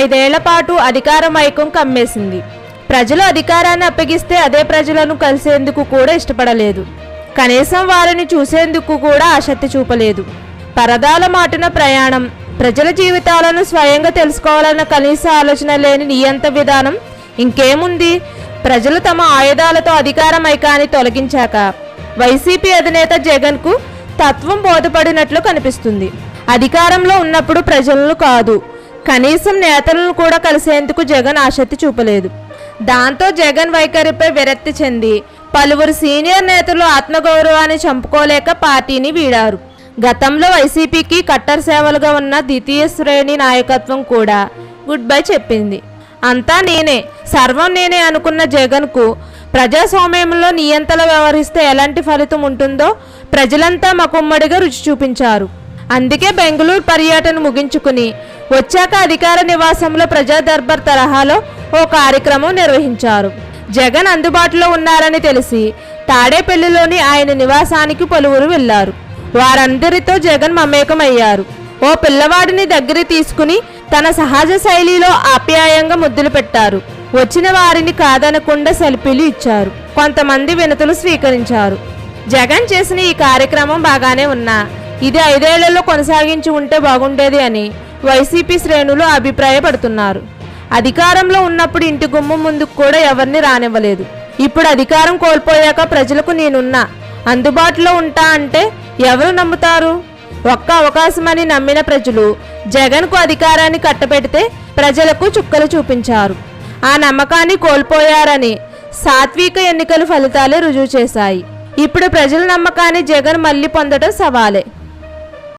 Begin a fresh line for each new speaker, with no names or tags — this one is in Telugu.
5 ఏళ్ల పాటు అధికార మైకం కమ్మేసింది. ప్రజలు అధికారాన్ని అప్పగిస్తే అదే ప్రజలను కలిసేందుకు కూడా ఇష్టపడలేదు. కనీసం వారిని చూసేందుకు కూడా ఆసక్తి చూపలేదు. పరదాల మాటున ప్రయాణం, ప్రజల జీవితాలను స్వయంగా తెలుసుకోవాలన్న కనీస ఆలోచన లేని నియంత విధానం ఇంకేముంది? ప్రజలు తమ ఆయుధాలతో అధికార మైకాన్ని తొలగించాక వైసీపీ అధినేత జగన్కు తత్వం బోధపడినట్లు కనిపిస్తుంది. అధికారంలో ఉన్నప్పుడు ప్రజలను కాదు, కనీసం నేతలను కూడా కలిసేందుకు జగన్ ఆసక్తి చూపలేదు. దాంతో జగన్ వైఖరిపై విరక్తి చెంది పలువురు సీనియర్ నేతలు ఆత్మగౌరవాన్ని చంపుకోలేక పార్టీని వీడారు. గతంలో వైసీపీకి కట్టర్ సేవలుగా ఉన్న ద్వితీయ శ్రేణి నాయకత్వం కూడా గుడ్ బై చెప్పింది. అంతా నేనే, సర్వం నేనే అనుకున్న జగన్కు ప్రజాస్వామ్యంలో నియంతలా వ్యవహరిస్తే ఎలాంటి ఫలితం ఉంటుందో ప్రజలంతా మకుమ్మడిగా రుచి చూపించారు. అందుకే బెంగళూరు పర్యటన ముగించుకుని వచ్చాక అధికార నివాసంలో ప్రజా దర్బార్ తరహాలో ఓ కార్యక్రమం నిర్వహించారు. జగన్ అందుబాటులో ఉన్నారని తెలిసి తాడేపల్లిలోని ఆయన నివాసానికి పలువురు వెళ్లారు. వారందరితో జగన్ మమేకమయ్యారు. ఓ పిల్లవాడిని దగ్గర తీసుకుని తన సహజ శైలిలో ఆప్యాయంగా ముద్దులు పెట్టారు. వచ్చిన వారిని కాదనకుండా సెల్ఫీలు ఇచ్చారు. కొంతమంది వినతులు స్వీకరించారు. జగన్ చేసిన ఈ కార్యక్రమం బాగానే ఉన్నా ఇది 5 ఏళ్లలో కొనసాగించి ఉంటే బాగుండేది అని వైసీపీ శ్రేణులు అభిప్రాయపడుతున్నారు. అధికారంలో ఉన్నప్పుడు ఇంటి గుమ్మం ముందుకు కూడా ఎవరిని రానివ్వలేదు. ఇప్పుడు అధికారం కోల్పోయాక ప్రజలకు నేనున్నా, అందుబాటులో ఉంటా అంటే ఎవరు నమ్ముతారు? ఒక్క అవకాశమని నమ్మిన ప్రజలు జగన్కు అధికారాన్ని కట్టబెడితే ప్రజలకు చుక్కలు చూపించారు. ఆ నమ్మకాన్ని కోల్పోయారని సాత్విక ఎన్నికల ఫలితాలే రుజువు చేశాయి. ఇప్పుడు ప్రజల నమ్మకాన్ని జగన్ మళ్లీ పొందడం సవాలే.